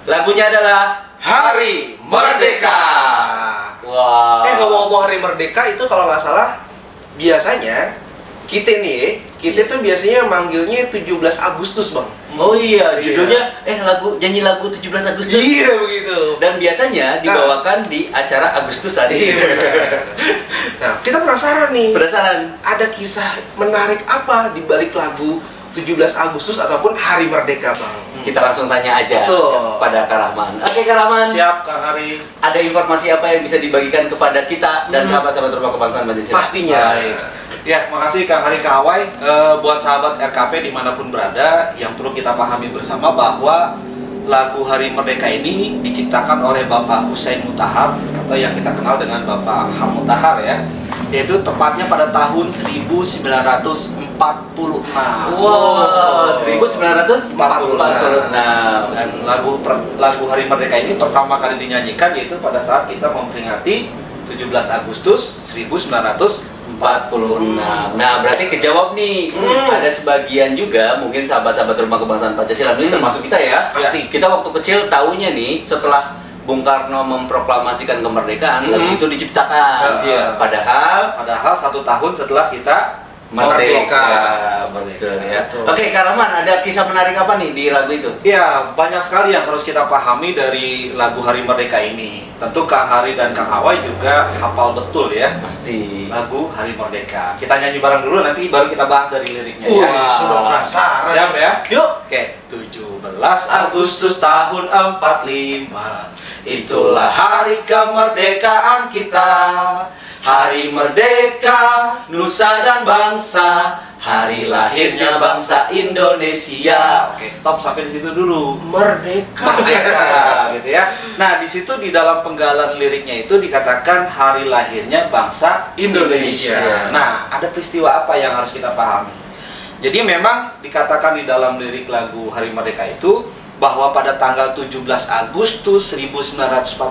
Lagunya adalah Hari Merdeka. Wah. Ngomong-ngomong Hari Merdeka itu kalau nggak salah biasanya kita tuh biasanya manggilnya 17 Agustus, Bang. Oh iya, Iya. judulnya nyanyi lagu 17 Agustus. Iya begitu. Dan biasanya dibawakan di acara Agustusan. Iya benar. Nah, kita penasaran nih. Penasaran? Ada kisah menarik apa di balik lagu 17 Agustus ataupun Hari Merdeka, Bang? Kita langsung tanya aja Betul. pada Kak Rahman. Oke, Kak Rahman. Siap, Kang Hari. Ada informasi apa yang bisa dibagikan kepada kita dan sahabat-sahabat Rumah Kebangsaan Pancasila? Pastinya. Baik. Ya, makasih Kang Hari Kawai. Buat sahabat RKP dimanapun berada, yang perlu kita pahami bersama bahwa lagu Hari Merdeka ini diciptakan oleh Bapak Hussein Mutahar atau yang kita kenal dengan Bapak Ham Mutahar ya, yaitu tepatnya pada tahun 1946. Wow, 1946. Dan lagu Hari Merdeka ini pertama kali dinyanyikan yaitu pada saat kita memperingati 17 Agustus 1946. Nah, berarti kejawab nih. Ada sebagian juga mungkin sahabat-sahabat Rumah Kebangsaan Pancasila ini termasuk kita ya. Pasti. Kita waktu kecil taunya nih setelah Bung Karno memproklamasikan kemerdekaan, lagu itu diciptakan. Iya. Padahal 1 tahun setelah kita merdeka. Betul ya. Betul. Oke, Kak Rahman, ada kisah menarik apa nih di lagu itu? Ya, banyak sekali yang harus kita pahami dari lagu Hari Merdeka ini. Tentu Kang Hari dan Kang Awai juga hafal betul ya Pasti. lagu Hari Merdeka. Kita nyanyi bareng dulu, nanti baru kita bahas dari liriknya ya. Wah. Sudah penasaran. Siap ya? Yuk. Oke, 17 Agustus tahun 45, itulah hari kemerdekaan kita. Hari merdeka, nusa dan bangsa, hari lahirnya bangsa Indonesia. Oke, stop sampai di situ dulu. Merdeka. Merdeka, gitu ya. Nah, di situ di dalam penggalan liriknya itu dikatakan hari lahirnya bangsa Indonesia. Nah, ada peristiwa apa yang harus kita pahami? Jadi memang dikatakan di dalam lirik lagu Hari Merdeka itu bahwa pada tanggal 17 Agustus 1945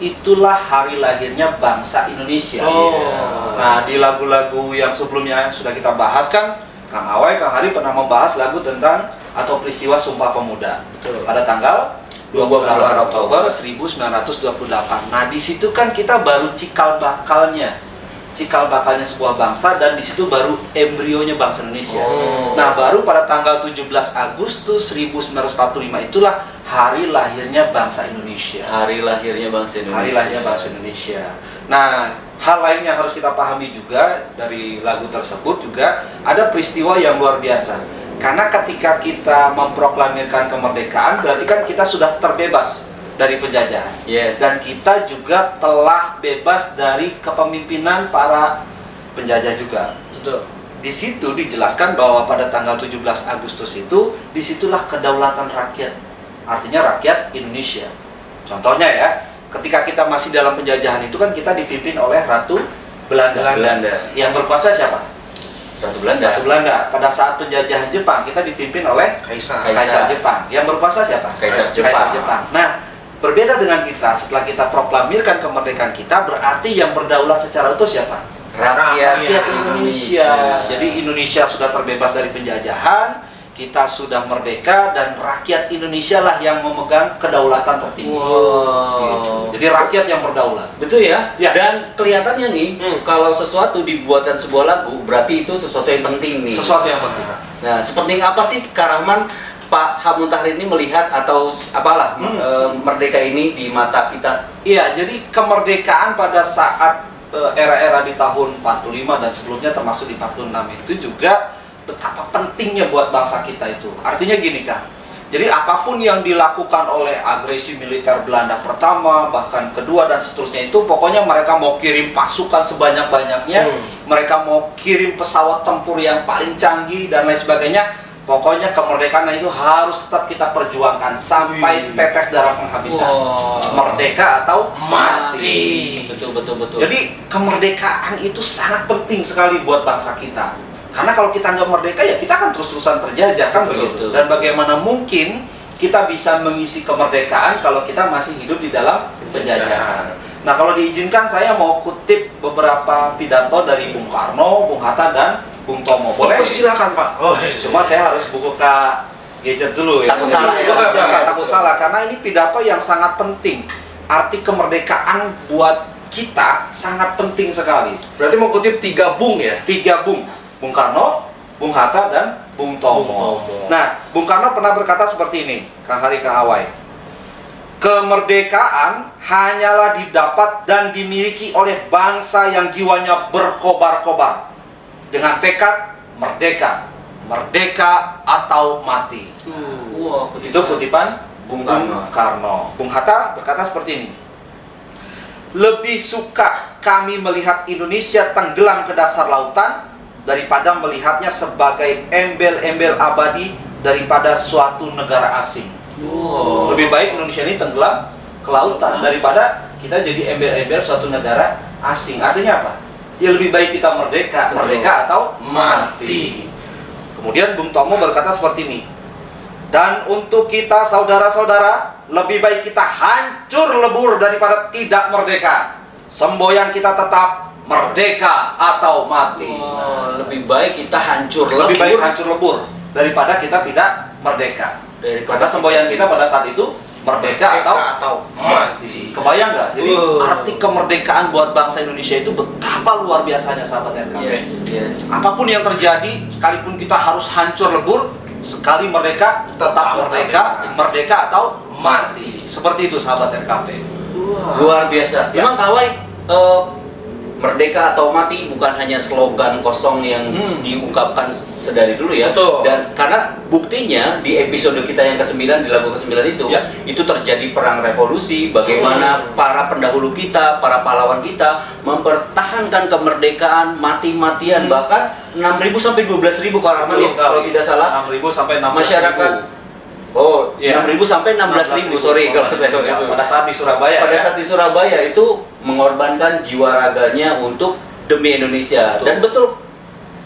itulah hari lahirnya bangsa Indonesia. Oh. Nah, di lagu-lagu yang sebelumnya sudah kita bahas kan, Kang Awai, Kang Hari pernah membahas lagu tentang atau peristiwa Sumpah Pemuda. Betul. Pada tanggal 28 Oktober 1928. Nah, di situ kan kita baru cikal bakalnya sebuah bangsa, dan di situ baru embrionya bangsa Indonesia. Oh. Nah, baru pada tanggal 17 Agustus 1945 itulah hari lahirnya bangsa Indonesia. Hari lahirnya bangsa Indonesia. Hari lahirnya bangsa Indonesia. Nah, hal lain yang harus kita pahami juga dari lagu tersebut juga ada peristiwa yang luar biasa. Karena ketika kita memproklamirkan kemerdekaan, berarti kan kita sudah terbebas dari penjajahan. Yes. Dan kita juga telah bebas dari kepemimpinan para penjajah juga. Betul. Di situ dijelaskan bahwa pada tanggal 17 Agustus itu, disitulah kedaulatan rakyat. Artinya rakyat Indonesia. Contohnya ya, ketika kita masih dalam penjajahan itu kan kita dipimpin oleh Ratu Belanda. Belanda. Yang berkuasa siapa? Ratu Belanda. Ratu Belanda. Pada saat penjajahan Jepang kita dipimpin oleh Kaisar. Kaisar Jepang. Yang berkuasa siapa? Kaisar Jepang. Nah, berbeda dengan kita, setelah kita proklamirkan kemerdekaan kita, berarti yang berdaulat secara utuh siapa? Rakyat Rakyat Indonesia. Jadi Indonesia sudah terbebas dari penjajahan, kita sudah merdeka, dan rakyat Indonesia lah yang memegang kedaulatan tertinggi. Wow. Gitu. Jadi rakyat yang berdaulat. Betul ya? Ya. Dan kelihatannya nih, kalau sesuatu dibuatkan sebuah lagu, berarti itu sesuatu yang penting nih. Sesuatu yang penting. Nah, sepenting apa sih Kak Rahman, Pak Ham Mutahar ini melihat atau apalah merdeka ini di mata kita? Iya, jadi kemerdekaan pada saat era-era di tahun 45 dan sebelumnya termasuk di 46 itu juga betapa pentingnya buat bangsa kita itu. Artinya gini Kak, jadi apapun yang dilakukan oleh agresi militer Belanda pertama, bahkan kedua dan seterusnya itu, pokoknya mereka mau kirim pasukan sebanyak-banyaknya, mereka mau kirim pesawat tempur yang paling canggih dan lain sebagainya. Pokoknya kemerdekaan itu harus tetap kita perjuangkan sampai tetes darah penghabisan. Wow. Merdeka atau mati. Betul. Jadi kemerdekaan itu sangat penting sekali buat bangsa kita. Karena kalau kita nggak merdeka ya kita akan terus-terusan terjajah kan begitu. Betul. Dan bagaimana mungkin kita bisa mengisi kemerdekaan kalau kita masih hidup di dalam penjajahan. Nah, kalau diizinkan saya mau kutip beberapa pidato dari Bung Karno, Bung Hatta, dan Bung Tomo. Boleh? Silakan Pak. Cuma saya harus buka gadget dulu ya. Takut salah ya. Jangan takut salah, karena ini pidato yang sangat penting. Arti kemerdekaan buat kita sangat penting sekali. Berarti mau kutip 3 bung ya? 3 bung, Bung Karno, Bung Hatta, dan Bung Tomo. Bung Tomo. Nah, Bung Karno pernah berkata seperti ini, Kang Hari, Kang Awai. Kemerdekaan hanyalah didapat dan dimiliki oleh bangsa yang jiwanya berkobar-kobar dengan tekad merdeka, merdeka atau mati. Wah, Itu kutipan Bung Bung Karno. Karno. Bung Hatta berkata seperti ini. Lebih suka kami melihat Indonesia tenggelam ke dasar lautan daripada melihatnya sebagai embel-embel abadi daripada suatu negara asing. Wow. Lebih baik Indonesia ini tenggelam ke lautan daripada kita jadi embel-embel suatu negara asing. Artinya apa? Ya lebih baik kita merdeka, merdeka atau mati. Kemudian Bung Tomo berkata seperti ini. Dan untuk kita saudara-saudara, lebih baik kita hancur lebur daripada tidak merdeka. Semboyan kita tetap merdeka atau mati. Lebih baik kita hancur lebur. Lebih baik hancur lebur daripada kita tidak merdeka. Karena semboyan kita pada saat itu merdeka atau mati. Kebayang nggak? Jadi arti kemerdekaan buat bangsa Indonesia itu betapa luar biasanya, sahabat RKP. Yes. Apapun yang terjadi, sekalipun kita harus hancur lebur, sekali merdeka tetap merdeka, merdeka atau mati. Seperti itu, sahabat RKP. Luar biasa. Ya. Memang Kawai, merdeka atau mati bukan hanya slogan kosong yang diungkapkan sedari dulu ya. Betul. Dan karena buktinya di episode kita yang ke-9, di lagu ke-9 itu, Ya. itu terjadi perang revolusi, bagaimana para pendahulu kita, para pahlawan kita mempertahankan kemerdekaan mati-matian, bahkan 6.000 sampai 12.000 kalau tidak salah. 6.000 sampai 16.000. Masyarakat. Oh, Ya. 6.000 sampai 16.000, sorry kalau saya Ya, itu. pada saat di Surabaya. Pada ya. saat di Surabaya itu mengorbankan jiwa raganya untuk demi Indonesia. Betul. Dan betul,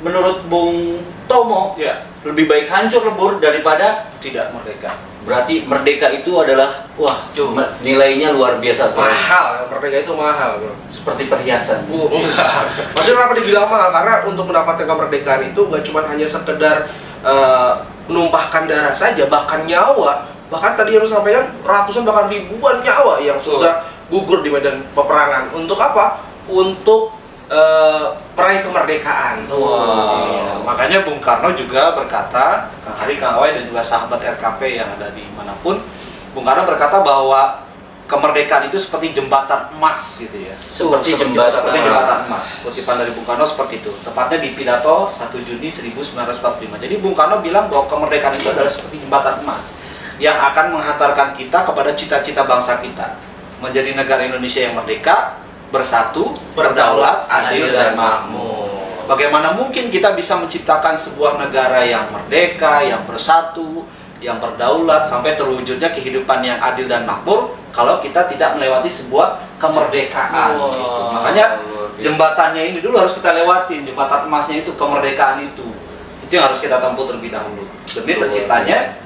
menurut Bung Tomo, Ya, lebih baik hancur lebur daripada tidak merdeka. berarti merdeka itu adalah Tuh. nilainya luar biasa. sorry. Mahal, merdeka itu mahal, bro. Seperti perhiasan. Enggak. Maksudnya kenapa dibilang mahal? Karena untuk mendapatkan kemerdekaan itu nggak cuma hanya sekedar menumpahkan darah saja, bahkan nyawa. Bahkan tadi harus sampaikan ratusan bahkan ribuan nyawa yang sudah gugur di medan peperangan. Untuk apa? Untuk meraih kemerdekaan. Wow. Iya, makanya Bung Karno juga berkata, Kang Hari, Kang Awai, dan juga sahabat RKP yang ada di manapun, Bung Karno berkata bahwa kemerdekaan itu seperti jembatan emas gitu ya. Seperti Seperti jembatan jembatan emas. Kutipan dari Bung Karno seperti itu. Tepatnya di pidato 1 Juni 1945. Jadi Bung Karno bilang bahwa kemerdekaan itu adalah seperti jembatan emas yang akan menghantarkan kita kepada cita-cita bangsa kita. Menjadi negara Indonesia yang merdeka, bersatu, berdaulat, adil dan makmur. Bagaimana mungkin kita bisa menciptakan sebuah negara yang merdeka, yang bersatu, yang berdaulat sampai terwujudnya kehidupan yang adil dan makmur kalau kita tidak melewati sebuah kemerdekaan. Wow. Gitu. Makanya Luar biasa. jembatannya ini dulu harus kita lewatin, jembatan emasnya itu kemerdekaan itu. Itu yang harus kita tempuh terlebih dahulu demi terciptanya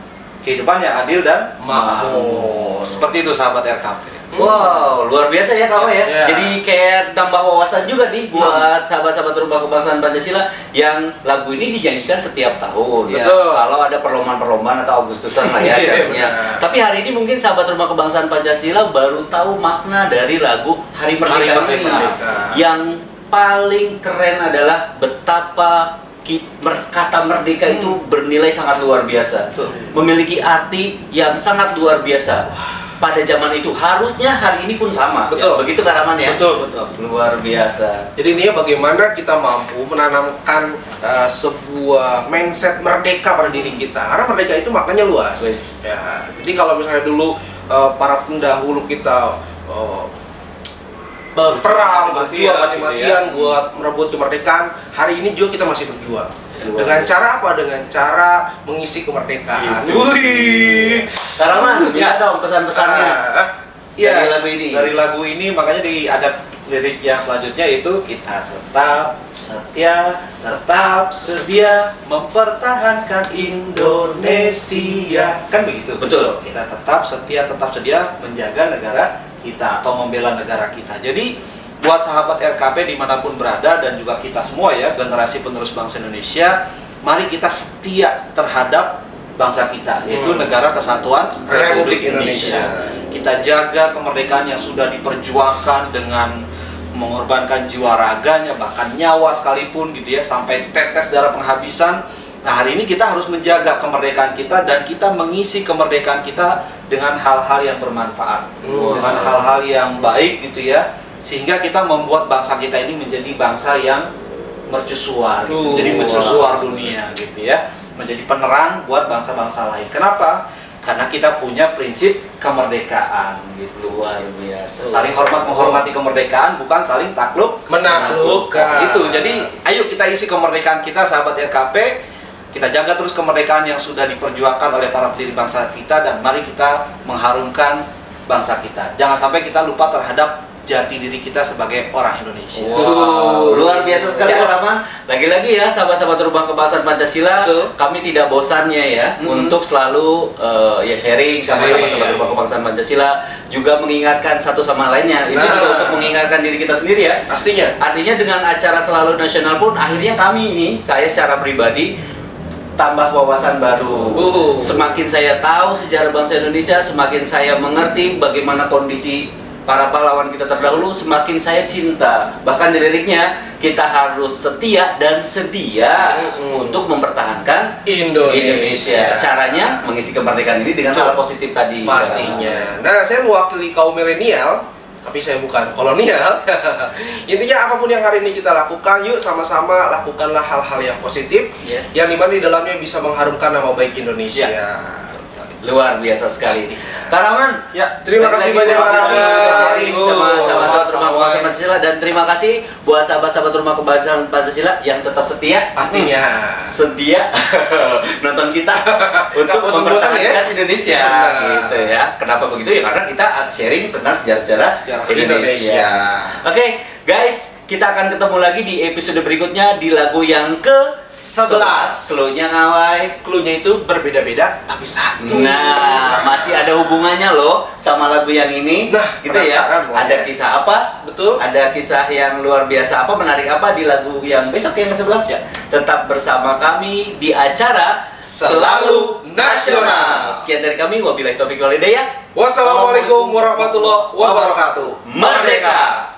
kehidupan yang adil dan makmur. Seperti itu, sahabat RKP. Wow, luar biasa ya kawan ya. Ya. Jadi kayak tambah wawasan juga nih buat sahabat-sahabat Rumah Kebangsaan Pancasila yang lagu ini dinyanyikan setiap tahun. Ya. Betul. Kalau ada perlombaan-perlombaan atau Agustusan lah ya Iya, acaranya. benar. Tapi hari ini mungkin sahabat Rumah Kebangsaan Pancasila baru tahu makna dari lagu Hari Merdeka, Hari Merdeka. ini. Yang paling keren adalah betapa kata merdeka itu bernilai sangat luar biasa. Betul. Memiliki arti yang sangat luar biasa. Pada zaman itu harusnya hari ini pun sama. Betul. Begitu Karaman ya. Betul, betul. Luar biasa. Jadi intinya bagaimana kita mampu menanamkan sebuah mindset merdeka pada diri kita. Karena merdeka itu maknanya luas. Wes. Ya, jadi kalau misalnya dulu para pendahulu kita berperang, berjuang Mati-matian, mati-matian gitu ya. buat merebut kemerdekaan, hari ini juga kita masih berjuang. Luar Dengan biasa. cara apa? Dengan cara mengisi kemerdekaan. Gitu. Wih. Karaman, ya dong pesan-pesannya Ah, dari lagu ini. Dari lagu ini makanya ada lirik yang selanjutnya itu kita tetap setia, tetap sedia mempertahankan Indonesia. Kan begitu? Betul. Kita tetap setia, tetap sedia menjaga negara kita atau membela negara kita. Jadi buat sahabat RKP dimanapun berada dan juga kita semua ya generasi penerus bangsa Indonesia, mari kita setia terhadap bangsa kita, yaitu Negara Kesatuan Republik Indonesia. Kita jaga kemerdekaan yang sudah diperjuangkan dengan mengorbankan jiwa raganya, bahkan nyawa sekalipun gitu ya, sampai tetes darah penghabisan. Nah, hari ini kita harus menjaga kemerdekaan kita dan kita mengisi kemerdekaan kita dengan hal-hal yang bermanfaat, dengan hal-hal yang baik gitu ya, sehingga kita membuat bangsa kita ini menjadi bangsa yang mercusuar, gitu. Jadi mercusuar dunia gitu ya, menjadi penerang buat bangsa-bangsa lain. Kenapa? Karena kita punya prinsip kemerdekaan gitu. Luar biasa. Saling hormat menghormati kemerdekaan, bukan saling takluk Menaklukkan. Itu. Jadi ayo kita isi kemerdekaan kita, sahabat RKP. Kita jaga terus kemerdekaan yang sudah diperjuangkan oleh para pendiri bangsa kita, dan mari kita mengharumkan bangsa kita. Jangan sampai kita lupa terhadap jati diri kita sebagai orang Indonesia. Wow, luar biasa sekali Pak Rahman. Lagi-lagi ya, sahabat-sahabat Rumah Kebangsaan Pancasila, kami tidak bosannya ya untuk selalu ya sharing sama sahabat-sahabat Rumah Kebangsaan Pancasila, juga mengingatkan satu sama lainnya. Itu juga untuk mengingatkan diri kita sendiri ya. Pastinya. Artinya dengan acara Selalu Nasional pun akhirnya kami ini, saya secara pribadi tambah wawasan baru. Semakin saya tahu sejarah bangsa Indonesia, semakin saya mengerti bagaimana kondisi para pahlawan kita terdahulu, semakin saya cinta. Bahkan di liriknya, kita harus setia dan sedia untuk mempertahankan Indonesia. Caranya mengisi kemerdekaan ini dengan hal positif tadi. Pastinya. Nah, saya mewakili kaum milenial, tapi saya bukan kolonial. Intinya apapun yang hari ini kita lakukan, yuk sama-sama lakukanlah hal-hal yang positif, yang dimana di dalamnya bisa mengharumkan nama baik Indonesia. Luar biasa sekali. Kak Rahman, Ya, terima kasih banyak terima kasih udah sharing sama sahabat-sahabat Rumah kawan. Kebangsaan Pancasila, dan terima kasih buat sahabat-sahabat Rumah Kebangsaan Pancasila yang tetap setia. Pastinya. Setia nonton kita untuk bosan-bosan mempertahankan Indonesia. Benar. Gitu ya. Kenapa begitu ya? Karena kita sharing tentang sejarah-sejarah Indonesia. Oke, guys, kita akan ketemu lagi di episode berikutnya di lagu yang ke-11. Cluenya ngawai. Cluenya itu berbeda-beda tapi satu. Nah, masih ada hubungannya loh sama lagu yang ini. Nah, gitu ya. penasaran pokoknya. Ada kisah apa? Betul. Ada kisah yang luar biasa apa, menarik apa di lagu yang besok yang ke-11? Ya. Tetap bersama kami di acara Selalu Nasional. Sekian dari kami, wabillahi taufiq wal hidayah. Wassalamualaikum warahmatullahi wabarakatuh. Merdeka!